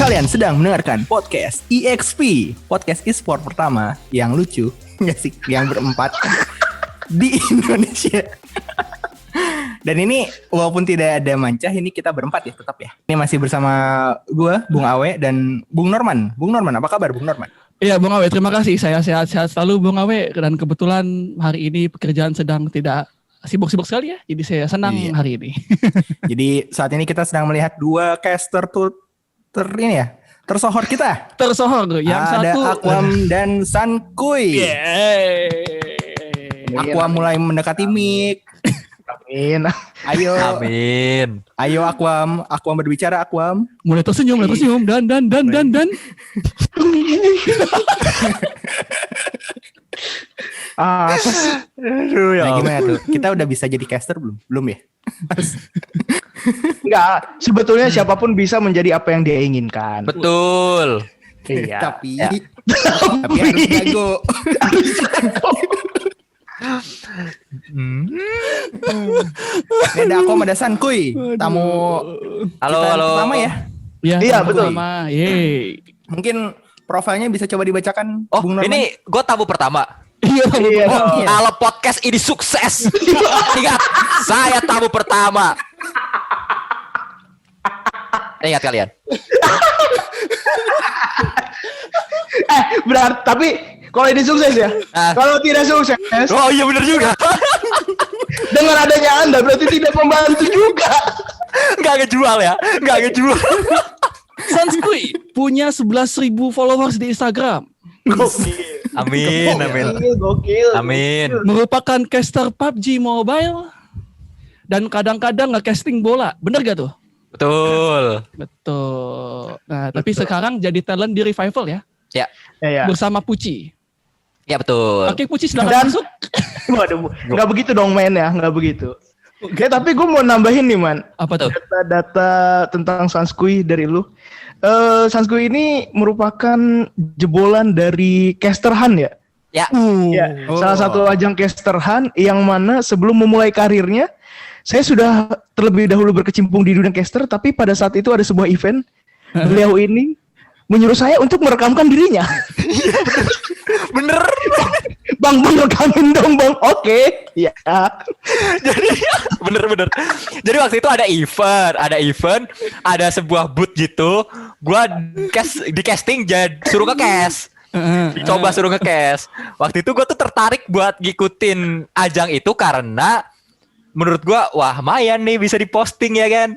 Kalian sedang mendengarkan podcast EXP, podcast e-sport pertama yang lucu, nggak sih, yang berempat di Indonesia. Dan ini walaupun tidak ada Mancah, ini kita berempat ya tetap ya. Ini masih bersama gue, Bung Awe dan Bung Norman. Bung Norman, apa kabar Bung Norman? Iya Bung Awe, terima kasih. Saya sehat-sehat selalu Bung Awe. Dan kebetulan hari ini pekerjaan sedang tidak sibuk-sibuk sekali ya. Jadi saya senang hari ini. Jadi saat ini kita sedang melihat dua caster tersohor kita. Tersohor tuh. Yang ada satu Aquam dan Sankuy. Aquam mulai mendekati mic. Amin. Ayo Aquam berbicara Aquam. mulai tersenyum dan. Apa sih? Aduh, nah, gimana tuh? Kita udah bisa jadi caster belum? Belum ya? Enggak, sebetulnya siapapun bisa menjadi apa yang dia inginkan. Betul. Iya. Tapi harus jago. Ini ada Aquam, ada Sankuy. Tamu Halo. pertama ya. Iya, betul. Mungkin profilnya bisa coba dibacakan. Oh, Bung Norman. ini gue tamu pertama. Iya. Kalau podcast ini sukses, ingat saya tamu pertama. Ingat kalian. Berarti tapi kalau ini sukses ya. Kalau tidak sukses, Oh iya benar juga. dengan adanya Anda berarti tidak membantu juga. Nggak ngejual ya, nggak ngejual. Sanskui punya 11.000 followers di Instagram. Amin. Gokil. Amin. Merupakan caster PUBG Mobile. Dan kadang-kadang nge-casting bola. Bener gak tuh? Betul. Betul. Nah, tapi sekarang jadi talent di Revival ya. Ya. Ya. Bersama Puci. Ya betul. Oke, Puci silakan masuk. Waduh, nggak begitu dong men ya, nggak begitu. Oke, tapi gue mau nambahin nih man. Apa tuh? Data tentang Sanskui dari lu. Sanskui ini merupakan jebolan dari Caster Han ya. Ya. Ya, salah satu ajang Caster Han yang mana sebelum memulai karirnya, saya sudah terlebih dahulu berkecimpung di dunia caster, tapi pada saat itu ada sebuah event, beliau ini menyuruh saya untuk merekamkan dirinya. Bener. Bang, rekamin dong bang. Oke. Ya. Jadi bener. Jadi waktu itu ada event, ada sebuah booth gitu. Gua di casting suruh ke cast. Coba suruh ke cast. Waktu itu gua tuh tertarik buat ngikutin ajang itu karena menurut gua wah lumayan nih bisa diposting ya kan.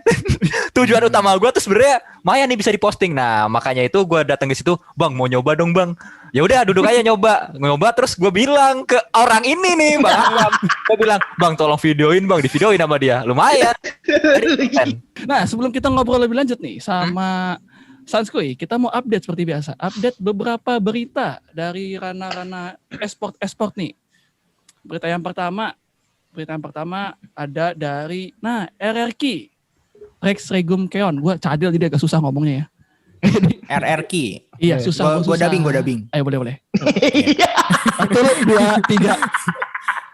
Tujuan utama gua tuh sebenarnya lumayan nih bisa diposting. Nah, makanya itu gua datang ke situ, "Bang, mau nyoba dong, Bang." Ya udah duduk aja nyoba terus gue bilang ke orang ini nih Bang Aquam, gue bilang Bang tolong videoin Bang, divideoin sama dia lumayan. Nah sebelum kita ngobrol lebih lanjut nih sama Sanskui, kita mau update seperti biasa, update beberapa berita dari ranah-ranah esport nih. Berita yang pertama ada dari RRQ Rex Regum Keon. Gue cadel jadi agak susah ngomongnya ya. RRQ. Iya, susah. Gue dubbing. Ayo boleh. 1, 2, 3.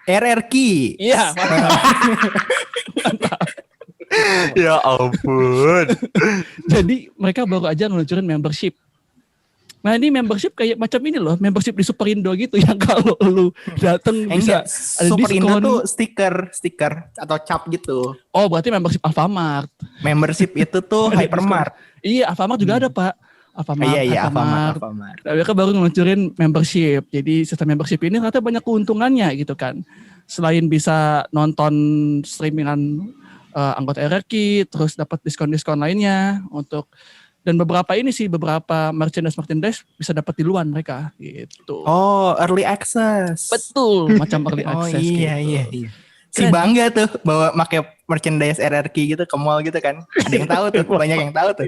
RRQ. Iya, mantap. Ya ampun. Jadi mereka baru aja ngeluncurin membership. Nah ini membership kayak macam ini loh, membership di Superindo gitu yang kalau lu dateng bisa ada Superindo diskon. tuh stiker atau cap gitu. Oh berarti membership Alfamart. Membership itu tuh Hypermart. Iya Alfamart juga ada Pak. Alfamart. Nah, mereka baru ngeluncurin membership. Jadi sistem membership ini ternyata banyak keuntungannya gitu kan. Selain bisa nonton streamingan anggota RRQ, terus dapat diskon-diskon lainnya untuk dan beberapa merchandise bisa dapat di luar mereka gitu. Oh, early access. Betul, macam early access. Iya. Si bangga tuh bawa pakai merchandise RRQ gitu ke mall gitu kan. Ada yang tahu tuh, banyak yang tahu tuh.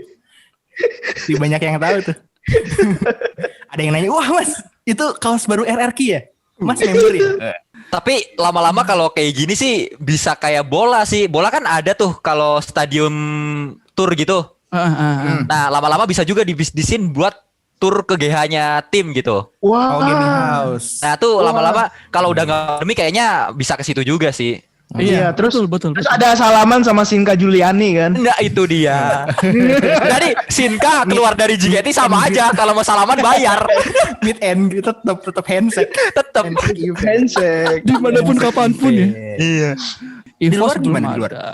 Ada yang nanya, "Wah, Mas, itu kaos baru RRQ ya?" Mas member ya? Tapi lama-lama kalau kayak gini sih bisa kayak bola sih. Bola kan ada tuh kalau stadium tour gitu. Nah, lama-lama bisa juga dibisnisin buat tur ke GH-nya tim gitu. Wow. Oh, gaming house. Nah, tuh lama-lama kalau udah nggak demi kayaknya bisa ke situ juga sih. Iya, terus betul. ada salaman sama Shinka Juliani kan. Nah itu dia. Jadi Shinka keluar dari JKT sama aja. Kalau mau salaman bayar. Meet and greet tetap handshake. Tetap. Handshake. Dimanapun kapanpun ya. Iya. Di luar EVOS belum gimana di luar? ada.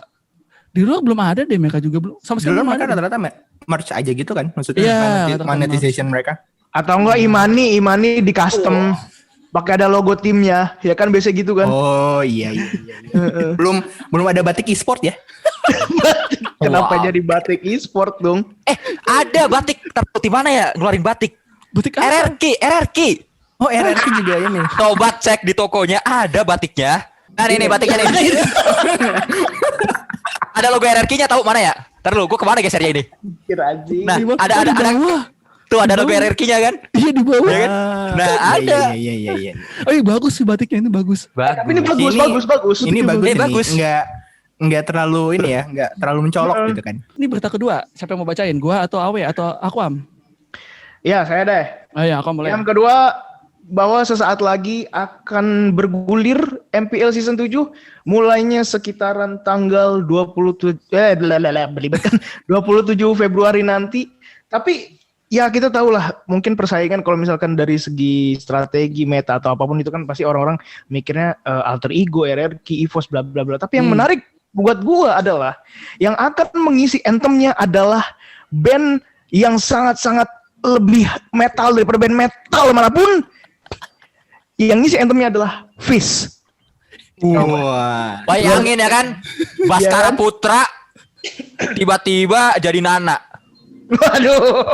Di luar belum ada deh, mereka juga belum. Sama Dulu sekali belum mereka ada. rata-rata merch aja gitu kan, maksudnya Iya, monetization mereka. Atau enggak Imani di custom pakai ada logo timnya, ya kan biasa gitu kan. Oh iya. belum ada batik e-sport ya? Kenapa Wow. jadi batik e-sport dong? Ada batik. Di mana ya ngeluarin batik? Butik apa? RRQ. Oh RRQ juga ini. Sobat cek di tokonya ada batiknya. Nah ini batiknya nih. Ada logo RRQ-nya tahu mana ya? Ntar lu, gue kemana gesernya ini? Kira aja. Nah, Di bawah. ada. Bawah. Tuh ada logo RRQ-nya kan? Iya di bawah. Iya kan? Nah, ada. Iya. Oh iya bagus sih batiknya ini bagus. Tapi ini bagus. Ini bagus. bagus. Enggak terlalu ini ya, enggak terlalu mencolok gitu kan. Ini berita kedua, siapa yang mau bacain? Gua atau Awe atau Aquam? Ya, saya deh. Ayo Aquam boleh. Yang kedua, bahwa sesaat lagi akan bergulir MPL season 7 mulainya sekitaran tanggal 27 belibet kan 27 Februari nanti. Tapi ya kita tahu lah, mungkin persaingan kalau misalkan dari segi strategi, meta atau apapun itu kan pasti orang-orang mikirnya alter ego, RRQ, EVOS bla bla bla. Tapi yang menarik buat gua adalah yang akan mengisi anthemnya adalah band yang sangat-sangat lebih metal daripada band metal manapun. Yang ngisi anthemnya adalah Fish. Wah. Bayangin ya kan, Baskara Putra tiba-tiba jadi Nana. Waduh.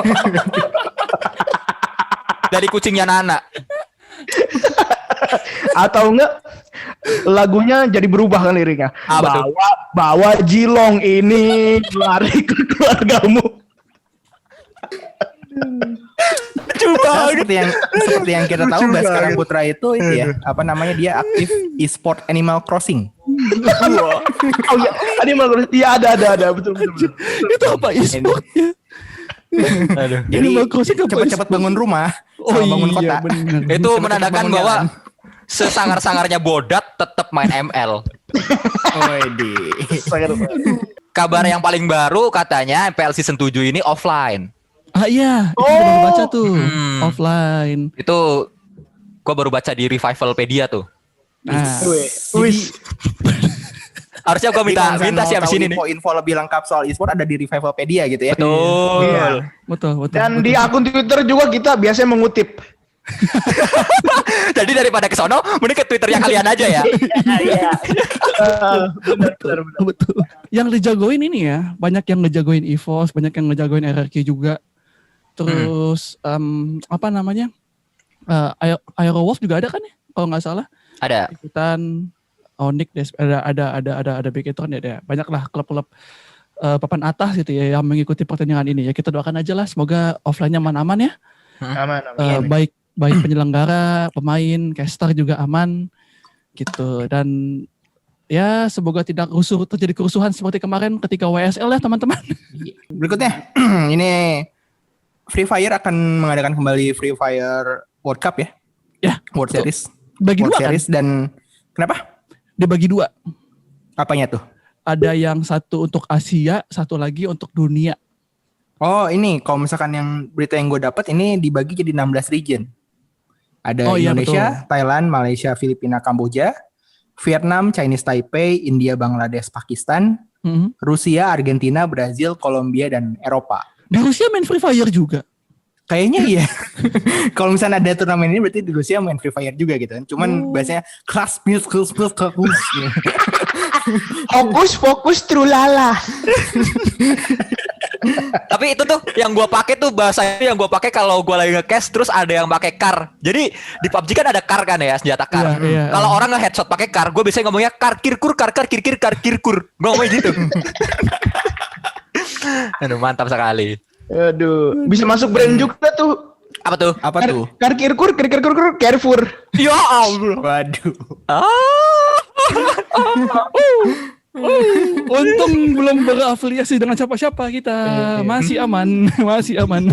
Dari kucingnya Nana. Atau enggak lagunya jadi berubah kan liriknya. Apa tuh? Bawa Jilong ini lari ke keluargamu. Nah, seperti yang kita tahu Baskara Putra itu ya, apa namanya, dia aktif e-sport Animal Crossing. Oh iya, ada betul. Itu apa e-sportnya? Jadi Animal Crossing apa cepat-cepat bangun rumah sama bangun kota. bener. Itu Cepat-cepat menandakan bangun bahwa jalan. sesangar-sangarnya Bodat tetap main ML. Kabar yang paling baru katanya MPL season 7 ini offline. Ah iya, itu gua baru baca tuh. Hmm. Offline. Itu gua baru baca di Revivalpedia tuh. Nah, Wis. Harusnya gua minta Jadi kalau sih abis ini nih. info lebih lengkap soal e-sport ada di Revivalpedia gitu ya. Betul. Iya. betul. Dan di akun Twitter juga kita biasanya mengutip. Jadi daripada ke sono, mending ke Twitternya kalian aja ya. Betul. Yang dijagoin ini ya, banyak yang ngejagoin EVOS, banyak yang ngejagoin RRQ juga. Terus apa namanya? Aerowolf juga ada kan ya? Kalau nggak salah. Ada. Ikutan Onyx ada Beachtron ya, ada banyak lah klub-klub papan atas gitu ya yang mengikuti pertandingan ini ya. Kita doakan aja lah semoga offline-nya aman-aman ya. Aman. Baik penyelenggara, pemain, caster juga aman gitu. Dan ya semoga tidak terjadi kerusuhan seperti kemarin ketika WSL ya teman-teman. Berikutnya ini Free Fire akan mengadakan kembali Free Fire World Cup ya. Ya, World betul. Series. Bagi World dua kan? Series dan kenapa? Dibagi dua. Apanya tuh? Ada yang satu untuk Asia, satu lagi untuk dunia. Oh ini kalau misalkan yang berita yang gue dapat ini dibagi jadi 16 region. Ada Oh, iya, Indonesia, Thailand, Malaysia, Filipina, Kamboja, Vietnam, Chinese Taipei, India, Bangladesh, Pakistan, Mhm. Rusia, Argentina, Brazil, Kolombia, dan Eropa. Di Rusia main Free Fire juga. Kayaknya iya. Kalau misalnya ada turnamen ini berarti di Rusia main Free Fire juga gitu kan. Cuman bahasanya kelas. Fokus trulala. Tapi itu tuh yang gua pakai tuh bahasa itu yang gua pakai kalau gua lagi nge-cash terus ada yang pakai car. Jadi di PUBG kan ada car kan ya, senjata car. Iya, iya. Kalau orang nge-headshot pakai car, gua biasanya ngomongnya car kirkur. Gua ngomongnya gitu. Aduh, mantap sekali. Aduh, bisa masuk brand juga tuh. Apa tuh? Apa tuh? Carrefour. Ya Allah. Waduh. Untung belum berafiliasi dengan siapa-siapa kita. Masih aman. Masih aman.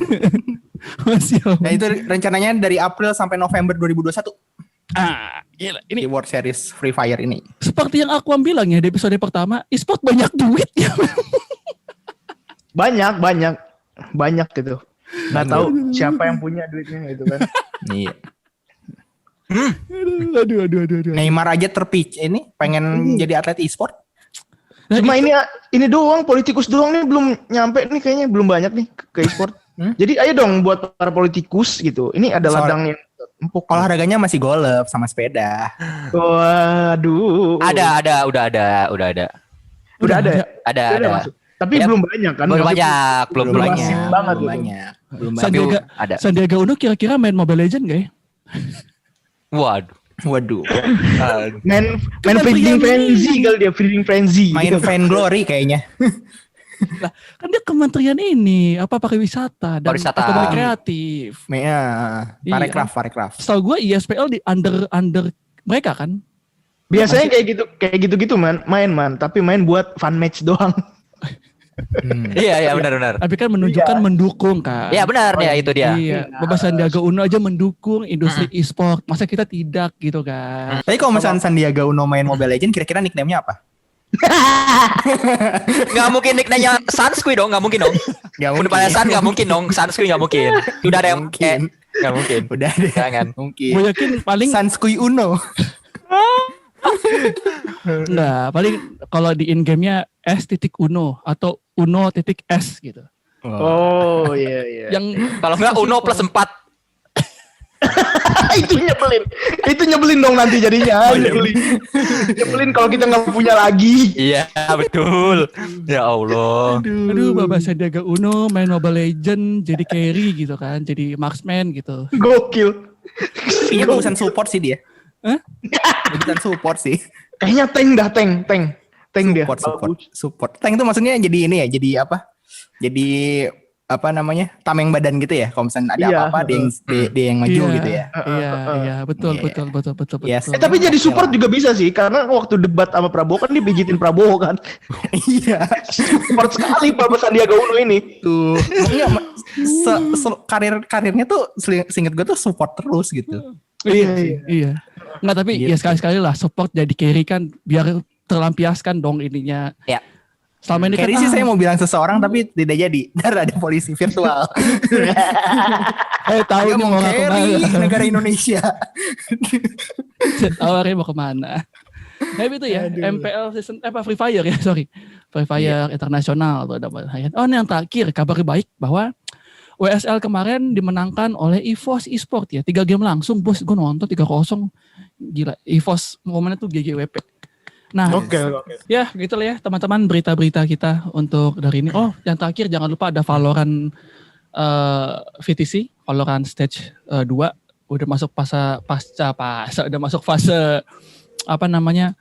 Nah itu rencananya dari April sampai November 2021. Gila. Ini di World Series Free Fire ini. seperti yang Aquam bilang ya di episode pertama, e-sport banyak duit ya. Banyak gitu. Nggak tahu siapa yang punya duitnya gitu kan. Iya. Aduh. Neymar aja ini pengen jadi atlet e-sport. Nah, Cuma ini doang, politikus doang nih belum nyampe nih, kayaknya belum banyak nih ke e-sport. Jadi ayo dong buat para politikus gitu. Ini ada ladang yang empuk. Olahraganya masih golf sama sepeda. Waduh. Udah ada. Udah ada. Ada. Masuk. Tapi Ya, belum banyak kan? Belum banyak. masif banget gitu. Belum banyak. Sandiaga, ada. Sandiaga Uno kira-kira main Mobile Legend gak ya? Waduh. Main Feeding Frenzy kali dia, Feeding Frenzy. Main gitu. Fan Glory kayaknya. Lah, kan dia kementerian ini pariwisata dan Pariwisata. ekonomi kreatif. Iya, Iya. Parekraf. Setahu gue ISPL di under mereka kan. Biasanya kayak gitu main, tapi main buat fun match doang. Iya benar. Tapi kan menunjukkan mendukung kan. Iya benar ya itu dia. Iya, Bapak Sandiaga Uno aja mendukung industri e-sport. Masa kita tidak gitu kan? Tapi kalau misalnya Sandiaga Uno main Mobile Legends, kira-kira nickname-nya apa? Nggak mungkin nickname-nya Sanskui dong, nggak mungkin dong. Udah pada San nggak mungkin dong, Sanskui nggak mungkin. Udah ada yang nggak mungkin. Udah deh. Jangan. Mungkin. Gue yakin paling Sanskui Uno. enggak, paling kalau di in game-nya S.Uno atau Uno.S gitu. Oh iya. Yang Kalau nggak Uno plus 4. Itu nyebelin dong nanti jadinya. Nyebelin kalau kita nggak punya lagi. Iya betul. Ya Allah. Aduh, Bapak Sandiaga Uno main Mobile Legend jadi carry gitu kan, jadi marksman gitu. Gokil. Iya, bagusan support sih dia. Hah? Bagusan support sih. Kayaknya tank dia. Support. Tank itu maksudnya jadi ini ya, jadi apa? Jadi apa namanya? Tameng badan gitu ya. Kalau misalnya ada Iya. apa-apa dia yang maju gitu ya. Iya, betul. Yes. Tapi jadi support juga bisa sih, karena waktu debat sama Prabowo kan dia pijitin Prabowo kan. Iya. Support sekali Bapak Sandiaga Uno ini. Tuh. Karirnya tuh seinget gue tuh support terus gitu. Iya. Nggak, tapi Gitu. ya sekali-sekali lah support jadi carry kan biar terlampiaskan dong ininya. Ya. Selama ini Carry kan sih saya mau bilang seseorang tapi tidak jadi. Ntar ada polisi virtual. tahu Dia nih mau mau carry kemana. negara Indonesia. Tawarnya mau kemana. Nah itu ya, MPL season Free Fire ya, sorry. Free Fire internasional tuh dapat. Oh, ini yang terakhir kabar baik bahwa WSL kemarin dimenangkan oleh EVOS Esport ya. 3 game langsung, bos. Gue nonton 3-0. Gila, EVOS momennya tuh GGWP. Nah, Oke. ya gitu lah ya teman-teman berita-berita kita untuk dari ini. Oh, yang terakhir jangan lupa ada Valorant VTC, Valorant Stage 2 udah masuk udah masuk fase apa namanya?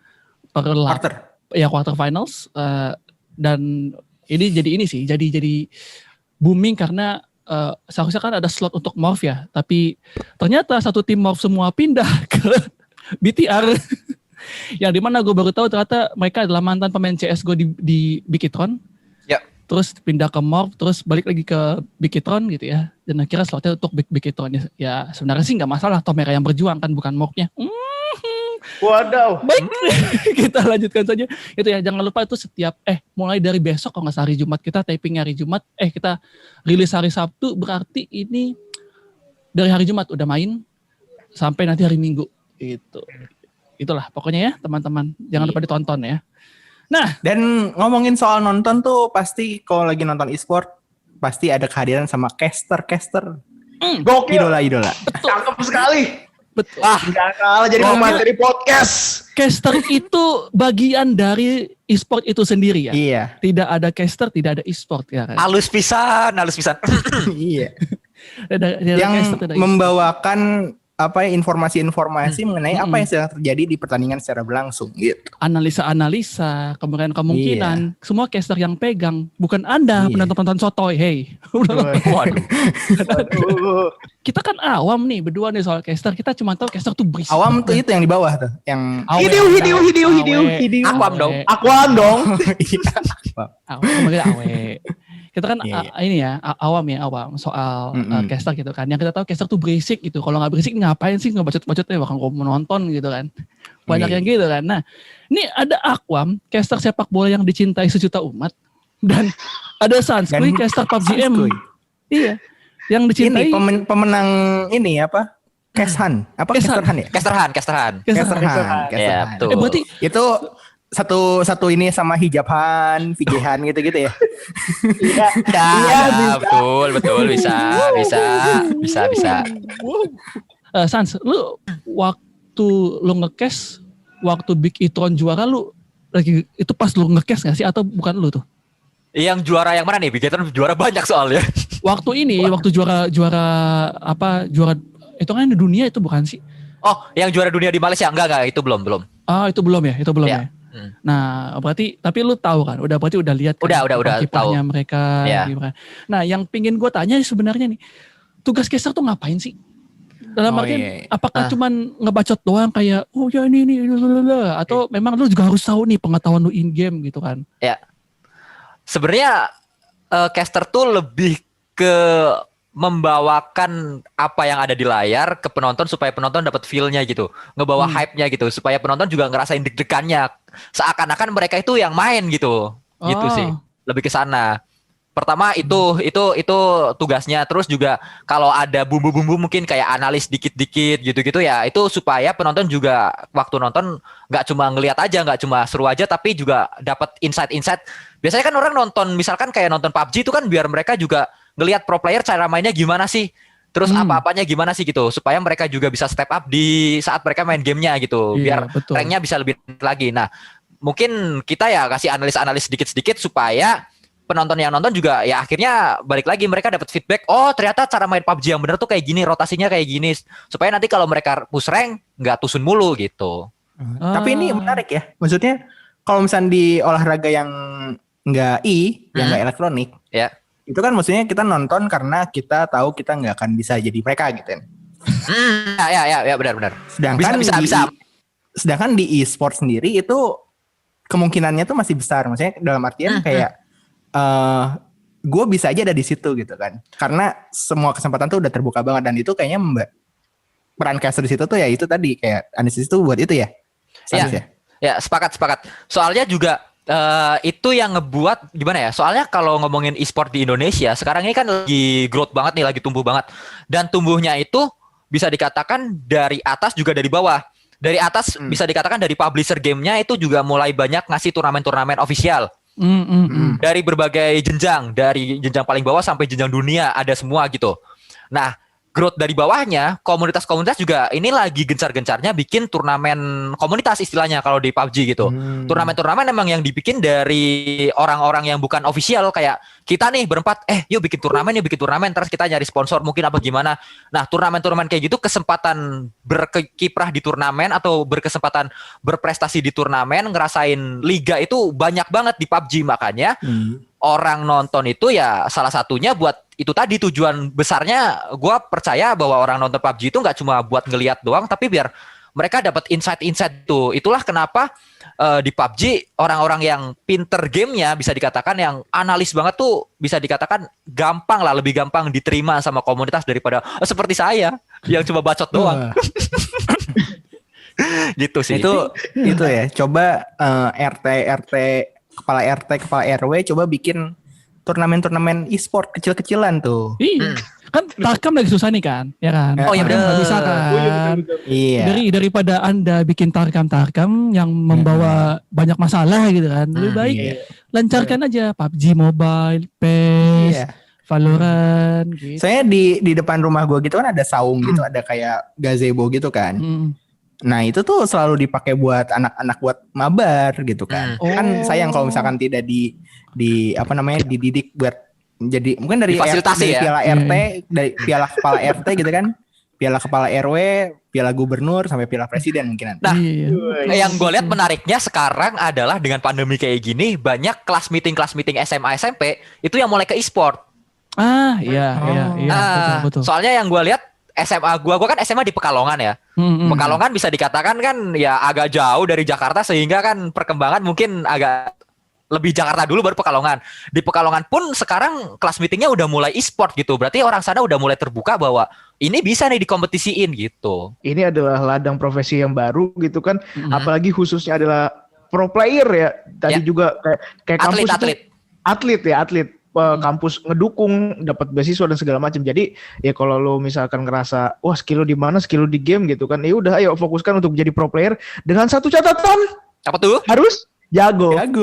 quarter finals dan ini jadi booming karena seharusnya kan ada slot untuk Morph ya, tapi ternyata satu tim Morph semua pindah ke BTR. Yang dimana gue baru tahu ternyata mereka adalah mantan pemain CSGO di Bikitron. Ya. Terus pindah ke Morph, terus balik lagi ke Bikitron gitu ya. Dan akhirnya slotnya untuk Bikitron. Ya sebenarnya sih nggak masalah, toh mereka yang berjuang kan, bukan Morphnya. Wadaw. Baik, kita lanjutkan saja. Itu ya, jangan lupa itu setiap mulai dari besok kalau nggak salah hari Jumat, kita taping hari Jumat, kita rilis hari Sabtu, berarti ini dari hari Jumat udah main sampai nanti hari Minggu. Itulah pokoknya ya teman-teman, jangan lupa ditonton ya. Nah, Dan ngomongin soal nonton tuh pasti kalau lagi nonton e-sport pasti ada kehadiran sama caster. Gokil. Idola. Cakep sekali. betul. Nggak kalah jadi materi podcast. Caster itu bagian dari e-sport itu sendiri ya. Iya. Tidak ada caster, tidak ada e-sport ya kan. Halus pisan. Iya. Tidak ada Yang caster, tidak ada e-sport. membawakan informasi-informasi mengenai apa yang sedang terjadi di pertandingan secara berlangsung gitu. Analisa-analisa, kemungkinan semua caster yang pegang, bukan Anda penonton sotoy, hey. Waduh. Kita kan awam nih berdua nih soal caster, kita cuma tahu caster tuh berisik. Awam tuh itu yang di bawah tuh, yang Hidiu. Akuam dong. Akuan dong. Awe. Kita kan Iya, ini ya awam soal Mm-mm. caster gitu kan. Yang kita tahu caster tuh berisik gitu. Kalau nggak berisik ngapain sih ngebacot-bacot ya bahkan mau nonton gitu kan. Banyak Iya. yang gitu kan. Nah, ini ada Aquam, caster sepak bola yang dicintai sejuta umat, dan ada Sanskui, caster PUBG M. Sanskui. Iya, yang Ini dicintai pemenang ini apa? Keshan. Apa Keshan. Kesterhan ya? Casterhan. caster. Kesterhan. Ya, betul. Berarti Itu satu ini sama Hijabhan, Vijehan gitu ya. Ya, betul, bisa. Sans, lu waktu lu nge-cash, waktu Big E-tron juara lu lagi itu pas lu nge-cash nggak sih atau bukan lu tuh? Yang juara yang mana nih? Bigeton juara banyak soalnya. Waktu ini, waktu juara itu kan di dunia itu bukan sih? Oh, yang juara dunia di Malaysia enggak, itu belum. Ah, itu belum ya. Ya. Nah, berarti tapi lu tahu kan, berarti udah lihat kan, Udah kiprahnya tahu. mereka Ya. gimana. Nah, yang pingin gue tanya sebenarnya nih, tugas caster tuh ngapain sih? Dalam Oh, artian, iya. apakah cuman ngebacot doang kayak, oh ya ini, atau memang lu juga harus tahu nih pengetahuan lu in game gitu kan? Ya. Sebenarnya caster tuh lebih ke membawakan apa yang ada di layar ke penonton supaya penonton dapat feel-nya gitu, ngebawa hype-nya gitu, supaya penonton juga ngerasain deg-degannya, seakan-akan mereka itu yang main gitu, gitu Oh. sih, lebih ke sana. Pertama itu tugasnya, terus juga kalau ada bumbu-bumbu mungkin kayak analis dikit-dikit gitu-gitu ya, itu supaya penonton juga waktu nonton nggak cuma ngelihat aja, nggak cuma seru aja, tapi juga dapat insight-insight. Biasanya kan orang nonton, misalkan kayak nonton PUBG itu kan biar mereka juga ngelihat pro player cara mainnya gimana sih, terus apa-apanya gimana sih gitu, supaya mereka juga bisa step up di saat mereka main gamenya gitu, Iya, biar betul. ranknya bisa lebih lagi. Nah, mungkin kita ya kasih analis-analis sedikit-sedikit supaya penonton yang nonton juga ya akhirnya balik lagi mereka dapat feedback, oh ternyata cara main PUBG yang bener tuh kayak gini, rotasinya kayak gini, supaya nanti kalau mereka push rank nggak tusun mulu gitu. Tapi ini menarik ya. Maksudnya kalau misalnya di olahraga yang nggak yang nggak elektronik, Ya. itu kan maksudnya kita nonton karena kita tahu kita nggak akan bisa jadi mereka gitu kan. Ya benar. Sedangkan Bisa. Sedangkan di e-sport sendiri itu kemungkinannya tuh masih besar. Maksudnya dalam artian kayak gue bisa aja ada di situ gitu kan. Karena semua kesempatan tuh udah terbuka banget, dan itu kayaknya peran caster di situ tuh ya itu tadi kayak analisis itu buat itu ya. Sans ya. Ya, sepakat. Soalnya juga itu yang ngebuat gimana ya? Soalnya kalau ngomongin e-sport di Indonesia sekarang ini kan lagi growth banget nih, lagi tumbuh banget. Dan tumbuhnya itu bisa dikatakan dari atas juga dari bawah. Dari atas bisa dikatakan dari publisher gamenya itu juga mulai banyak ngasih turnamen-turnamen official. Dari berbagai jenjang, dari jenjang paling bawah sampai jenjang dunia ada semua gitu. Nah, growth dari bawahnya, komunitas-komunitas juga ini lagi gencar-gencarnya bikin turnamen komunitas istilahnya kalau di PUBG gitu. Turnamen-turnamen emang yang dibikin dari orang-orang yang bukan official, kayak kita nih berempat, yuk bikin turnamen, terus kita nyari sponsor mungkin apa gimana. Nah, turnamen-turnamen kayak gitu, kesempatan berkiprah di turnamen atau berkesempatan berprestasi di turnamen, ngerasain liga itu banyak banget di PUBG, makanya orang nonton itu ya salah satunya buat itu tadi, tujuan besarnya gue percaya bahwa orang nonton PUBG itu nggak cuma buat ngelihat doang, tapi biar mereka dapat insight tuh. Itulah kenapa di PUBG orang-orang yang pinter gamenya bisa dikatakan yang analis banget tuh bisa dikatakan gampang lah, lebih gampang diterima sama komunitas daripada seperti saya yang cuma bacot doang. Gitu sih. Itu ya. Coba RT kepala RW coba bikin turnamen e-sport kecil-kecilan tuh. Iya. Kan Tarkam lagi susah nih kan, ya kan? Oh iya, Tarkam bener. nggak bisa kan? Iya. Daripada Anda bikin Tarkam yang membawa banyak masalah gitu kan. Lebih baik lancarkan aja PUBG Mobile, PES, Iya. Valorant gitu. Saya di depan rumah gue gitu kan ada saung gitu, ada kayak gazebo gitu kan. Nah itu tuh selalu dipakai buat anak-anak buat mabar gitu kan. Kan sayang kalau misalkan tidak dididik buat jadi mungkin dari Difasilitasi ya. piala RT, dari piala kepala RT gitu kan, piala kepala RW, piala gubernur sampai piala presiden mungkin. Nah, Iya. yang gue lihat menariknya sekarang adalah dengan pandemi kayak gini, banyak kelas meeting SMA SMP itu yang mulai ke e-sport. Iya, betul. Soalnya yang gue lihat SMA gue kan SMA di Pekalongan ya. Pekalongan bisa dikatakan kan ya agak jauh dari Jakarta, sehingga kan perkembangan mungkin agak lebih Jakarta dulu baru Pekalongan. Di Pekalongan pun sekarang kelas meetingnya udah mulai e-sport gitu. Berarti orang sana udah mulai terbuka bahwa ini bisa nih dikompetisiin gitu. Ini adalah ladang profesi yang baru gitu kan. Apalagi khususnya adalah pro player ya. Tadi juga kayak kampus atlet. Kampus ngedukung, dapat beasiswa dan segala macam. Jadi ya kalau lo misalkan ngerasa wah skill lo di mana, skill lo di game gitu kan, ya udah ayo fokuskan untuk jadi pro player dengan satu catatan. Apa tuh? Harus jago. Lagi.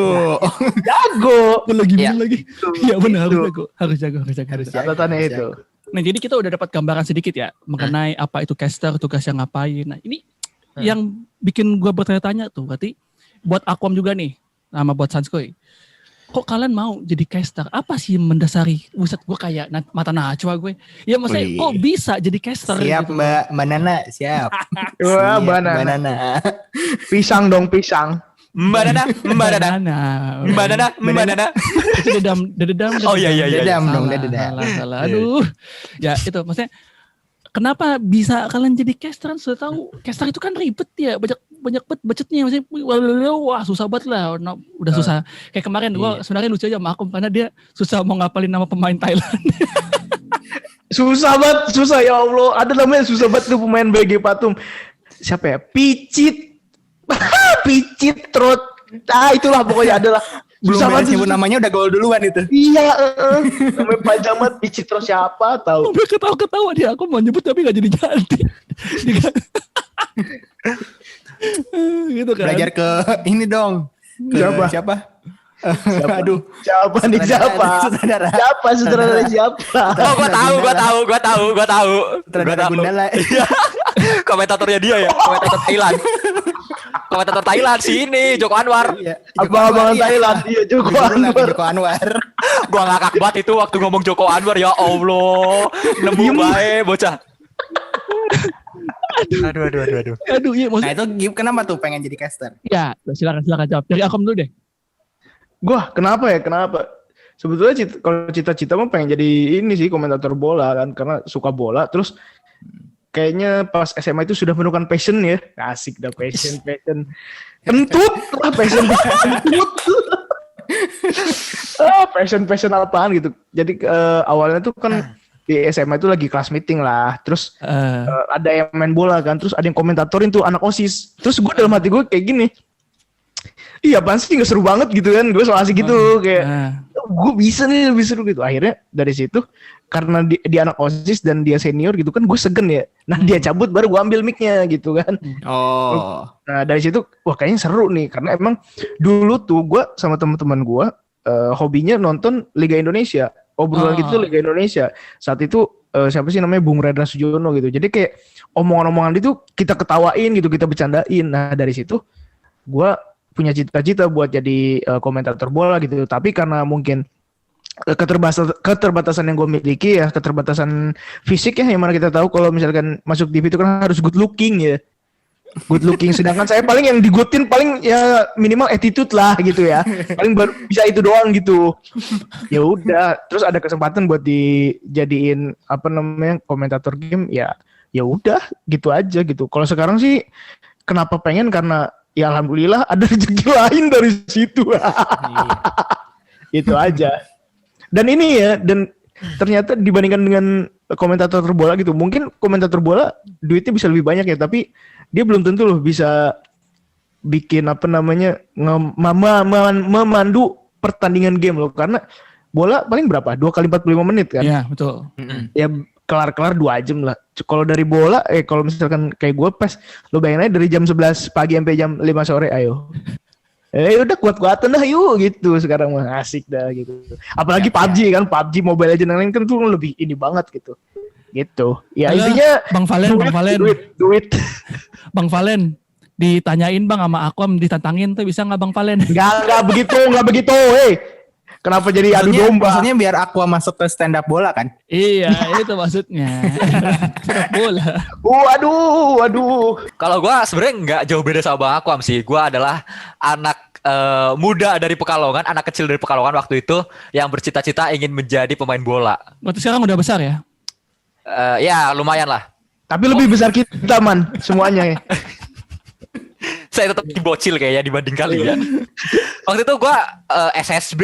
Iya benar, Gitu. harus jago. Catatannya itu. Nah, jadi kita udah dapat gambaran sedikit ya mengenai apa itu caster, tugasnya ngapain. Nah, ini yang bikin gua bertanya-tanya tuh, berarti buat Aquam juga nih, sama buat Sanskoy. Kok kalian mau jadi caster? Apa sih yang mendasari? Buset, gue kayak mata najwa gue. Ya maksudnya kok bisa jadi caster? Siap gitu. Mbak Nana, siap. Wah, Siap, banana. Mbak Nana. Pisang dong, pisang. Mbak Nana. Itu dedam. Oh iya. Dedam dong, dedam. Salah. Aduh. Ya itu maksudnya kenapa bisa kalian jadi caster? Sudah tahu caster itu kan ribet ya, banyak banget budgetnya, maksudnya wah susah banget lah. Udah susah. Kayak kemarin gue sebenarnya lucu aja sama Akum karena dia susah mau ngapalin nama pemain Thailand. Susah ya Allah. Ada namanya susah banget tuh pemain BG Patum. Siapa ya? Picit Trot. Itulah pokoknya adalah Belum susah banget nyebut namanya udah gol duluan itu. Iya, namanya panjang banget. Picit Trot siapa tahu. Sampai ketawa-ketawa dia, aku mau nyebut tapi gak jadi-jadi. Gitu kan. Belajar ke ini dong. Ke siapa? Aduh. Siapa nih siapa? Sutradara. Siapa? Oh, gua tahu. Sutradara Gundala. Komentatornya dia ya, komentator Thailand si ini Joko Anwar. Iya. Abang-abangan Thailand. Iya, Joko Anwar. Gua ngakak banget itu waktu ngomong Joko Anwar, ya Allah. Nemu bae bocah. Aduh, iya Nah maksudnya. itu Gib kenapa tuh pengen jadi caster? Ya, silakan jawab. Dari Akom dulu deh. Gua kenapa? Sebetulnya kalau cita-cita mah pengen jadi ini sih komentator bola kan karena suka bola. Terus kayaknya pas SMA itu sudah menemukan passion ya. Asik dah passion. Kentut lah passion. Passion apaan gitu. Jadi awalnya tuh kan di SMA itu lagi kelas meeting lah. Terus ada yang main bola kan. Terus ada yang komentatorin tuh anak OSIS. Terus gue dalam hati gue kayak gini. Iya apaan sih gak seru banget gitu kan. Gue so asik gitu kayak gue bisa nih lebih seru gitu. Akhirnya dari situ karena dia anak OSIS dan dia senior gitu kan gue segen ya. Nah dia cabut baru gue ambil mic-nya gitu kan. Oh. Nah dari situ wah kayaknya seru nih. Karena emang dulu tuh gue sama teman-teman gue hobinya nonton Liga Indonesia. Obrolan gitu Liga Indonesia. Saat itu siapa sih namanya Bung Redra Sujono gitu. Jadi kayak omongan-omongan itu kita ketawain gitu, kita bercandain. Nah dari situ gue punya cita-cita buat jadi komentator bola gitu. Tapi karena mungkin keterbatasan yang gue miliki ya, keterbatasan fisik ya, yang mana kita tahu kalau misalkan masuk TV itu kan harus good looking ya. Good looking, sedangkan saya paling yang digotin paling ya minimal attitude lah gitu ya. Paling baru bisa itu doang gitu. Ya udah, terus ada kesempatan buat dijadiin apa namanya komentator game ya udah gitu aja gitu. Kalau sekarang sih kenapa pengen karena ya alhamdulillah ada rezeki lain dari situ. Itu aja. Dan ini ya, dan ternyata dibandingkan dengan komentator bola gitu, mungkin komentator bola duitnya bisa lebih banyak ya, tapi dia belum tentu loh bisa bikin apa namanya memandu pertandingan game loh, karena bola paling berapa? 2 kali 45 menit kan? Iya, betul. Ya kelar-kelar 2 jam lah. Kalau dari bola, kalau misalkan kayak gue pas, lo bayangin aja dari jam 11 pagi sampai jam 5 sore, ayo. Udah kuat-kuatan dah yuk gitu. Sekarang mah asik dah gitu. Apalagi PUBG kan, PUBG Mobile Legends yang lain kan tuh lebih ini banget gitu. Gitu. Ya Alah, intinya Bang Valen. Duit. Bang Valen, ditanyain Bang sama Akom, ditantangin tuh bisa nggak Bang Valen? Enggak begitu. Hei. Kenapa jadi adu domba? Maksudnya biar Aqua masuk ke stand up bola kan? Iya, itu maksudnya. Bola. Waduh. Kalau gue sebenarnya nggak jauh beda sama Bang Aquam sih. Gue adalah anak muda dari Pekalongan, anak kecil dari Pekalongan waktu itu yang bercita-cita ingin menjadi pemain bola. Berarti sekarang udah besar ya? Ya lumayan lah. Tapi lebih besar kita man semuanya ya. Saya tetap bocil kayaknya dibanding kalian. Waktu itu gue SSB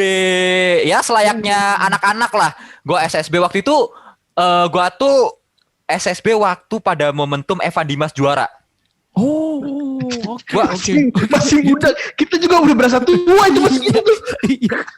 ya selayaknya anak-anak lah. Gue SSB waktu itu gue tuh SSB waktu pada momentum Evan Dimas juara. Oh, oke. Masih muda. Kita juga udah berasa tua itu masih gitu. Enggak.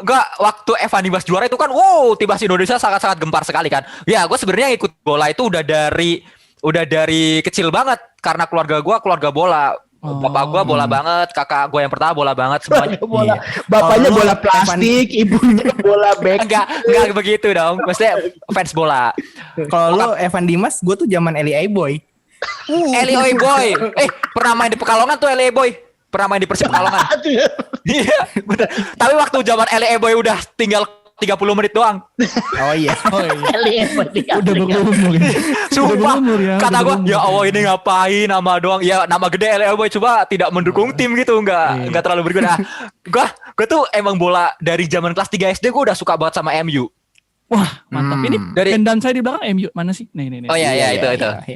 Gue waktu Evan Dimas juara itu kan, wow, timnas Indonesia sangat-sangat gempar sekali kan. Ya, gue sebenarnya ikut bola itu udah dari kecil banget karena keluarga gue keluarga bola. Bapak gue bola banget, kakak gue yang pertama bola banget, semuanya. Bola. Bapaknya bola plastik, ibunya bola bek. Enggak begitu dong. Maksudnya fans bola. Kalau lo Evan Dimas, gue tuh zaman Eli Boy. Eli Boy. Pernah main di Pekalongan tuh Eli Boy. Pernah main di Persib Pekalongan. Iya, bener. Tapi waktu zaman Eli Boy udah tinggal 30 menit doang. Oh iya. Udah berumur ya. Sumpah, ya. kata gue, ya Allah ini ngapain nama doang. Ya nama gede Eli Boy, coba tidak mendukung tim gitu. Enggak terlalu berguna. Gue tuh emang bola dari zaman kelas 3 SD gue udah suka banget sama MU. Wah, mantap. Ini Dari- pendan saya di belakang MU. Mana sih? Nih. Oh iya itu.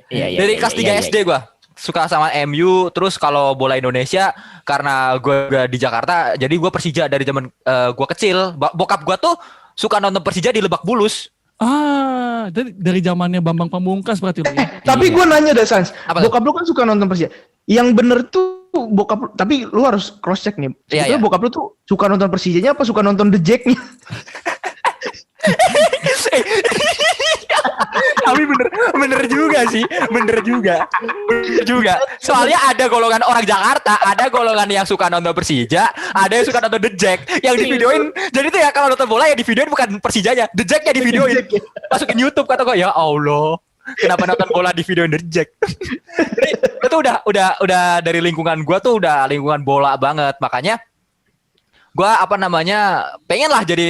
Iya, Dari kelas 3 SD gue suka sama MU. Terus kalau bola Indonesia, karena gue di Jakarta, jadi gue Persija dari zaman gue kecil. Bokap gue tuh suka nonton Persija di Lebak Bulus. Dari zamannya Bambang Pamungkas berarti lu ya. Tapi gue nanya deh Sans, Apa bokap lu kan suka nonton Persija. Yang bener tuh bokap lu, tapi lu harus cross check nih. Iya, Sebetulnya iya. bokap lu tuh suka nonton Persijanya apa suka nonton The Jack-nya? Tapi bener juga sih, bener juga. Soalnya ada golongan orang Jakarta, ada golongan yang suka nonton Persija, ada yang suka nonton The Jack, yang di videoin. Jadi tuh ya kalau nonton bola ya di videoin bukan Persijanya, The Jack-nya di videoin. Masukin YouTube kata gue, ya Allah, kenapa nonton bola di videoin The Jack? Jadi itu udah dari lingkungan gue tuh udah lingkungan bola banget, makanya gue pengen lah jadi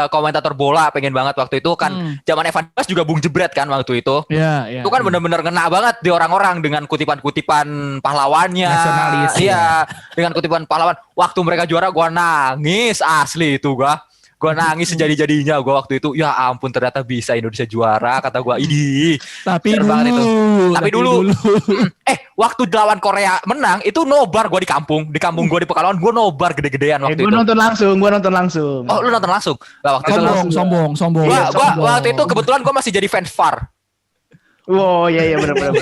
komentator bola, pengen banget waktu itu kan. Zaman Evan Dimas juga Bung Jebret kan waktu itu. Iya. Itu kan bener-bener ngena banget di orang-orang dengan kutipan-kutipan pahlawannya. Nasionalis, Iya, dengan kutipan pahlawan. Waktu mereka juara gue nangis asli itu gue nangis sejadi-jadinya gue waktu itu. Ya ampun, ternyata bisa Indonesia juara, kata gue. Idih. Tapi Keren banget itu. Tapi dulu. Waktu lawan Korea menang itu nobar gue di kampung gue di Pekalongan, gue nobar gede-gedean waktu Gue itu. nonton langsung. Oh, lu nonton langsung? Nah, waktu itu Sombong. Gua waktu itu kebetulan gue masih jadi fans VAR. Wow, iya benar.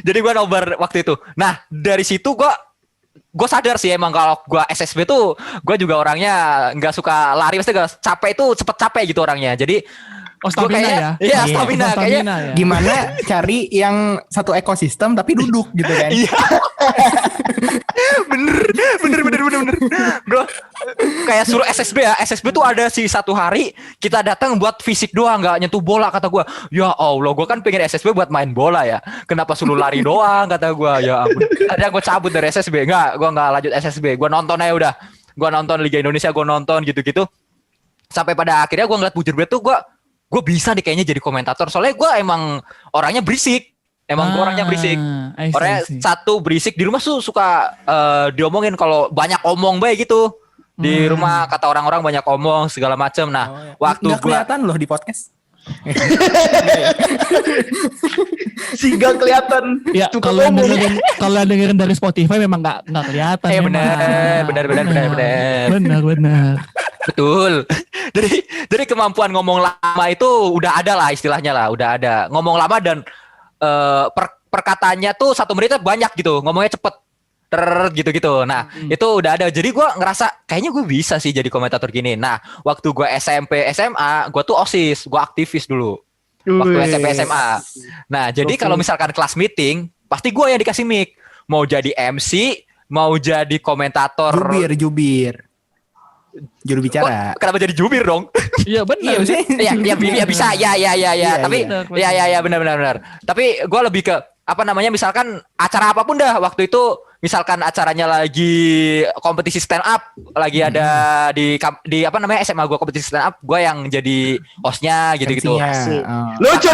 Jadi gue nobar waktu itu. Nah, dari situ gue sadar sih emang kalau gue SSB tuh gue juga orangnya nggak suka lari, pasti gak capek itu cepet capek gitu orangnya. Jadi stamina ya. Iya, stamina kayaknya. Ya. Gimana cari yang satu ekosistem tapi duduk gitu kan? Iya. bener. Gue kayak suruh SSB ya. SSB tuh ada sih satu hari kita datang buat fisik doang, nggak nyentuh bola, kata gue. Ya Allah, gue kan pengen SSB buat main bola ya. Kenapa suruh lari doang, kata gue. Ya ampun. Ada gue cabut dari SSB. Gue nggak lanjut SSB. Gue nonton aja udah. Gue nonton Liga Indonesia, gue nonton gitu-gitu. Sampai pada akhirnya gue ngeliat Bung Jebret tuh gue bisa nih kayaknya jadi komentator. Soalnya gue emang orangnya berisik. Gue orangnya berisik. Orangnya satu berisik. Di rumah tuh suka diomongin kalau banyak omong baik gitu. Di rumah kata orang-orang banyak omong segala macam. Nah, waktu nggak kelihatan loh di podcast. Sehingga kelihatan. Ya, kalau dengerin dari Spotify memang nggak kelihatan. Benar. Betul. Jadi kemampuan ngomong lama itu udah ada lah istilahnya lah, udah ada. Ngomong lama dan perkataannya tuh 1 menitnya banyak gitu, ngomongnya cepet. Gitu. Nah, itu udah ada. Jadi gue ngerasa kayaknya gue bisa sih jadi komentator gini. Nah, waktu gue SMP, SMA, gue tuh OSIS, gue aktivis dulu. Waktu SMP, SMA. Nah, jadi kalau misalkan kelas meeting, pasti gue yang dikasih mic. Mau jadi MC, mau jadi komentator. Jubir. Juru bicara. Kenapa jadi jubir dong? Iya benar sih. Iya bisa. Ya. Tapi ya benar. Tapi gue lebih ke misalkan acara apapun dah waktu itu, misalkan acaranya lagi kompetisi stand up, lagi ada di SMA gue kompetisi stand up, gue yang jadi hostnya gitu-gitu. Lucu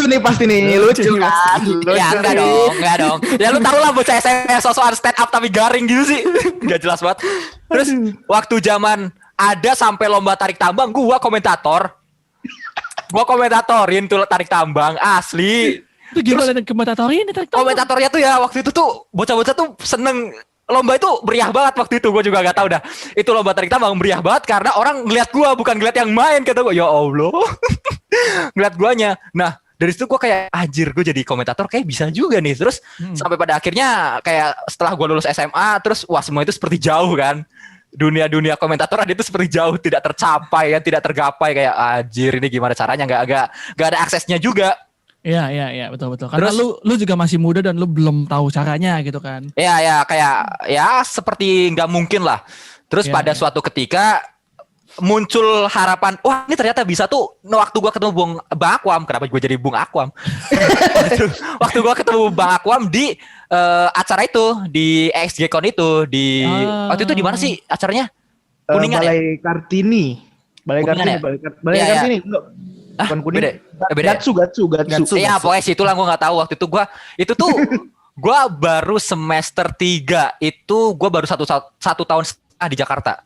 nih pasti nih, lucu kan? Ya enggak dong. Ya lu tau lah bocah SMA sosokan stand up tapi garing gitu sih. Enggak jelas banget. Terus waktu zaman ada sampai lomba tarik tambang, gue komentatorin tuh tarik tambang asli. Itu gimana komentatornya ini? Komentatornya tuh ya waktu itu tuh bocah-bocah tuh seneng lomba itu meriah banget waktu itu, gue juga gak tahu dah. Itu lomba tarik tambang meriah banget karena orang ngeliat gue, bukan ngeliat yang main, kata gue. Ya Allah, ngeliat guanya. Nah dari situ gue kayak anjir, gue jadi komentator kayak bisa juga nih. Terus sampai pada akhirnya kayak setelah gue lulus SMA, terus wah semua itu seperti jauh kan. Dunia komentator itu seperti jauh, tidak tercapai ya, tidak tergapai, kayak anjir ini gimana caranya, nggak ada aksesnya juga. Iya, betul. Karena terus, lu juga masih muda dan lu belum tahu caranya gitu kan. Iya, kayak ya seperti nggak mungkin lah. Terus pada suatu ketika muncul harapan, wah ini ternyata bisa tuh. Waktu gua ketemu Bang Aquam, kenapa gue jadi Bung Aquam? Waktu gua ketemu Bang Aquam di acara itu, di XGCon itu, di waktu itu di mana sih acaranya? Kuningan Balai Kartini. Balai Kartini. Enggak. Bukan Kuningan. Beda. Gatsu. Iya, pokoknya situ lah, gue nggak tahu waktu itu itu tuh gue baru semester 3 itu, gue baru satu tahun setengah di Jakarta.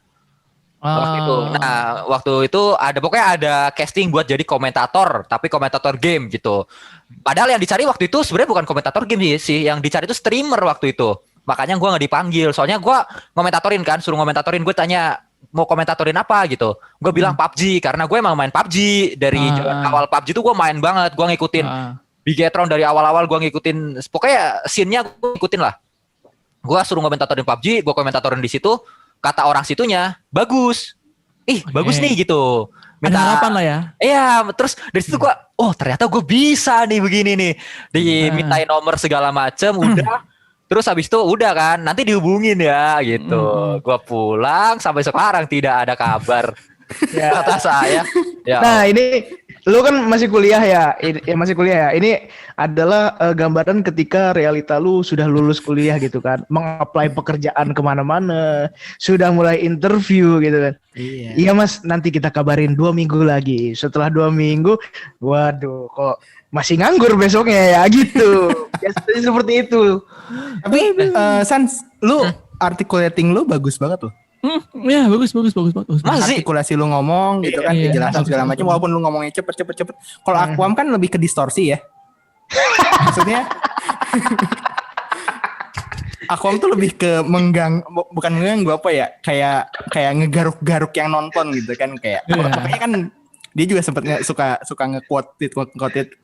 Waktu itu. Nah, waktu itu pokoknya ada casting buat jadi komentator, tapi komentator game gitu. Padahal yang dicari waktu itu sebenarnya bukan komentator game sih, yang dicari itu streamer waktu itu. Makanya gue nggak dipanggil, soalnya gue ngomentatorin kan, suruh ngomentatorin, gue tanya mau komentatorin apa gitu. Gue bilang PUBG karena gue emang main PUBG dari awal PUBG tuh gue main banget. Gue ngikutin Bigetron dari awal-awal, gue ngikutin pokoknya scene-nya gue ngikutin lah. Gue suruh komentatorin PUBG, gue komentatorin di situ. Kata orang situnya bagus. Bagus nih gitu. Ada harapan lah ya. Iya, terus dari situ gue ternyata gue bisa nih begini nih. Dimintain nomor segala macem udah. Terus habis itu udah kan, nanti dihubungin ya gitu. Gua pulang sampai sekarang tidak ada kabar. Kata saya. Ya. Nah ini, lu kan masih kuliah ya? Masih kuliah ya? Ini adalah gambaran ketika realita lu sudah lulus kuliah gitu kan. Meng-apply pekerjaan kemana-mana. Sudah mulai interview gitu kan. Iya mas, nanti kita kabarin 2 minggu lagi. Setelah 2 minggu, waduh kok masih nganggur besoknya ya gitu. Biasanya seperti itu. Tapi Sans, lu articulating lu bagus banget loh. Ya bagus. Masih artikulasi lu ngomong gitu kan, kejelasan segala macam, walaupun lu ngomongnya cepet. Kalau Aquam kan lebih ke distorsi ya. Maksudnya Aquam tuh lebih ke bukan mengganggu apa ya, kayak ngegaruk-garuk yang nonton gitu kan, kayak makanya kan dia juga sempat suka nge-quote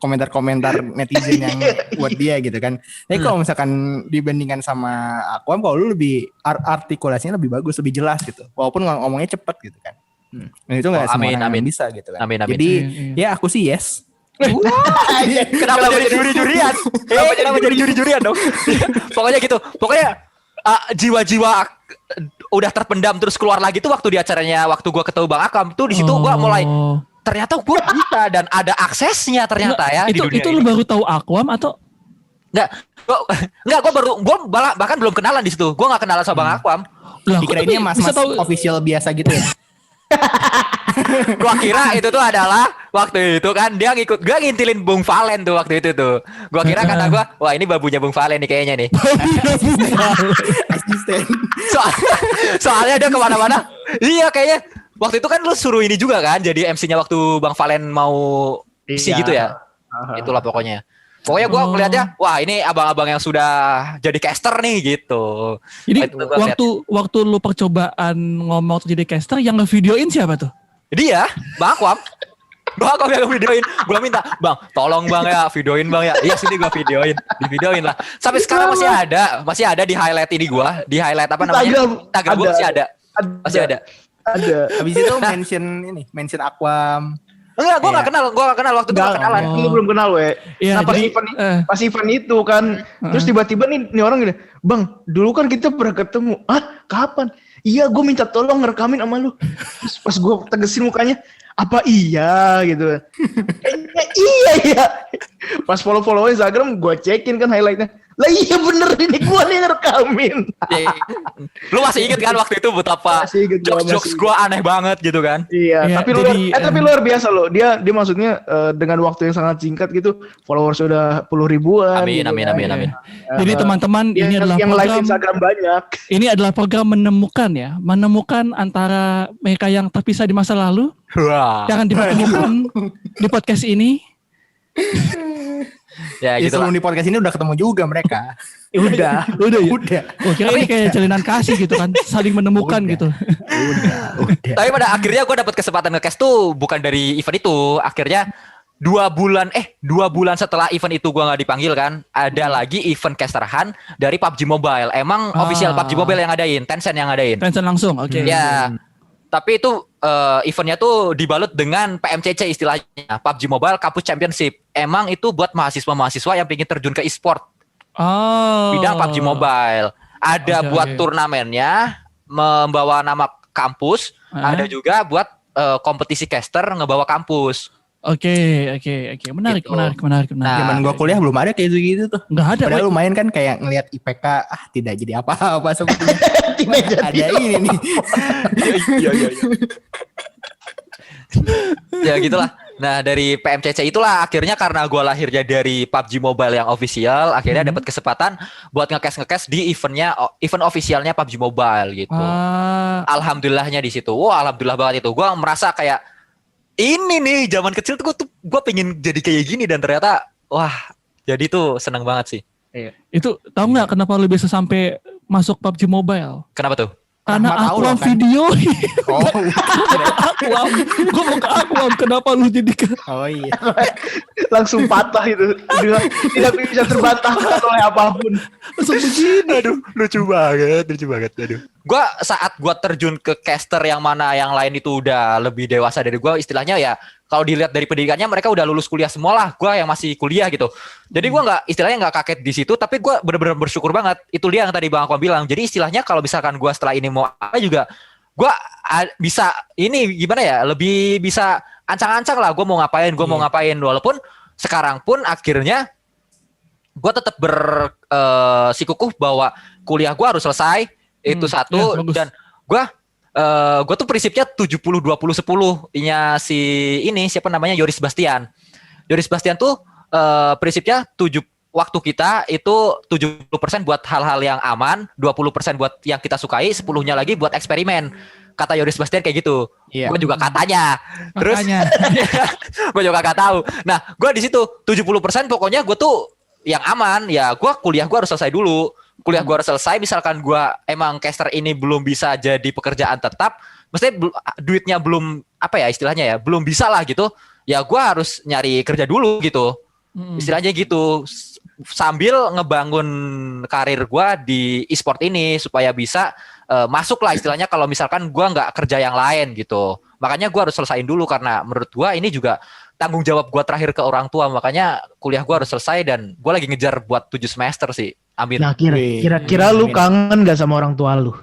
komentar-komentar netizen yang buat dia gitu kan. Tapi kalau misalkan dibandingkan sama Aquam, kalau lu lebih artikulasinya lebih bagus, lebih jelas gitu. Walaupun ngomongnya cepet gitu kan. Dan itu nggak semua orang yang bisa gitu kan. Amin. Jadi ya aku sih yes. Kenapa jadi juri-jurian? Kenapa jadi juri-jurian dong? Pokoknya gitu. Pokoknya jiwa-jiwa udah terpendam terus keluar lagi tuh waktu di acaranya, waktu gua ketemu Bang Aquam tuh, di situ gua mulai ternyata gue bisa dan ada aksesnya ternyata ya di dunia itu ini. Lu baru tahu Aquam atau gue bahkan belum kenalan di situ. Gue nggak kenalan sama Bang Aquam. Dikirainnya mas official biasa gitu ya. Gue kira itu tuh adalah waktu itu kan dia gue ngintilin Bung Valen tuh waktu itu tuh. Gue kira kata gue, wah ini babunya Bung Valen nih kayaknya nih. Soalnya dia kemana-mana. Iya kayaknya. Waktu itu kan lu suruh ini juga kan, jadi MC-nya waktu Bang Valen mau isi gitu ya. Itulah pokoknya. Pokoknya gue ngeliatnya, wah ini abang-abang yang sudah jadi caster nih gitu. Jadi waktu lu percobaan ngomong jadi caster, yang ngevideoin siapa tuh? Dia, Bang Aquam. Bang Aquam yang ngevideoin. Gue minta, Bang tolong Bang ya, videoin Bang ya. Iya sini gue divideoin lah. Sampai sekarang masih ada di highlight ini gue. Di highlight apa namanya? Instagram gue masih ada. Habis itu mention Aquam. Enggak, gue gak kenal waktu itu gak kenalan. Lu belum kenal we. Nah pas event itu kan, terus tiba-tiba nih orang gini, Bang, dulu kan kita pernah ketemu. Kapan? Iya, gue minta tolong ngerekamin sama lu. Terus pas gue tegesin mukanya, apa iya gitu. Iya. Pas follow Instagram, gue cekin kan highlightnya. Lah iya bener, ini gue nih ngerekamin. Lu masih inget kan waktu itu betapa jokes gue aneh banget gitu kan? Iya, tapi luar biasa loh. Dia maksudnya dengan waktu yang sangat singkat gitu, followers sudah puluh ribuan. Amin. Jadi teman-teman, ini adalah yang program live Instagram banyak. Ini adalah program menemukan antara mereka yang terpisah di masa lalu. Jangan dipertemukan di podcast ini. Ya Ya, gitu lah. sebelum di podcast ini udah ketemu juga mereka. Udah. Udah ya. Udah. Oh, kira ini kayak jalinan kasih gitu kan, saling menemukan Udah. gitu. Udah. Tapi pada akhirnya gue dapat kesempatan nge-cast tuh bukan dari event itu. Akhirnya 2 bulan setelah event itu gue nggak dipanggil kan, ada lagi event caster hunt dari PUBG Mobile. Emang official PUBG Mobile yang ngadain, Tencent yang ngadain. Tencent langsung, oke. Ya, tapi itu eventnya tuh dibalut dengan PMCC istilahnya, PUBG Mobile Campus Championship. Emang itu buat mahasiswa-mahasiswa yang ingin terjun ke e-sport Oh. bidang PUBG Mobile. Ada Oke, buat oke. turnamennya membawa nama kampus, ada juga buat kompetisi caster ngebawa kampus. Oke. Menarik, Gitu. menarik. Nah, Zaman gua kuliah belum ada kayak gitu tuh. Nggak ada. Padahal Wei. lumayan kan kayak ngelihat IPK tidak jadi apa-apa sebetulnya. Ada ini nih. Iya. Ya gitulah. Nah dari PMCC itulah akhirnya karena gue lahirnya dari PUBG Mobile yang official, akhirnya dapat kesempatan buat ngekes di event officialnya PUBG Mobile gitu. Ah, Alhamdulillahnya di situ. Wah alhamdulillah banget itu. Gue merasa kayak ini nih zaman kecil tuh gue pengen jadi kayak gini dan ternyata wah jadi tuh seneng banget sih. itu tahu nggak kenapa lu bisa sampai masuk PUBG Mobile? Kenapa tuh? Karena Rahmat Aquam Allah, kan? video. Oh, Aquam. Gue mau ke Aquam. Kenapa lu jadi ke? oh iya. Langsung patah itu. Tidak bisa terbantahkan oleh apapun. Langsung begini. Aduh, lucu banget. Aduh. Saat gua terjun ke caster yang mana yang lain itu udah lebih dewasa dari gua, istilahnya ya kalau dilihat dari pendidikannya mereka udah lulus kuliah semua lah, gua yang masih kuliah gitu. Jadi gua nggak kaget di situ, tapi gua benar-benar bersyukur banget. Itu dia yang tadi Bang Aquam bilang. Jadi istilahnya kalau misalkan gua setelah ini mau apa juga gua bisa ini gimana ya, lebih bisa ancang-ancang lah gua mau ngapain walaupun sekarang pun akhirnya gue tetap bersikukuh bahwa kuliah gue harus selesai itu satu ya, bagus. dan gue tuh prinsipnya 70-20-10 nya ini siapa namanya Yoris Bastian tuh prinsipnya waktu kita itu 70% buat hal-hal yang aman, 20% buat yang kita sukai, 10-nya lagi buat eksperimen. Kata Yoris Bastian kayak gitu. Iya. Gue juga katanya. Terus Makanya. gue juga gak tahu. Nah, gue di situ 70% pokoknya gue tuh yang aman. Ya, kuliah gue harus selesai dulu. Kuliah gue harus selesai. Misalkan gue emang caster ini belum bisa jadi pekerjaan tetap, maksudnya duitnya belum apa ya istilahnya ya, belum bisa lah gitu. Ya, gue harus nyari kerja dulu gitu. Istilahnya gitu. Sambil ngebangun karir gue di e-sport ini supaya bisa masuk lah istilahnya kalau misalkan gue nggak kerja yang lain gitu. Makanya gue harus selesain dulu karena menurut gue ini juga tanggung jawab gue terakhir ke orang tua. Makanya kuliah gue harus selesai dan gue lagi ngejar buat 7 semester sih. Amin. Nah kira-kira lu kangen gak sama orang tua lu?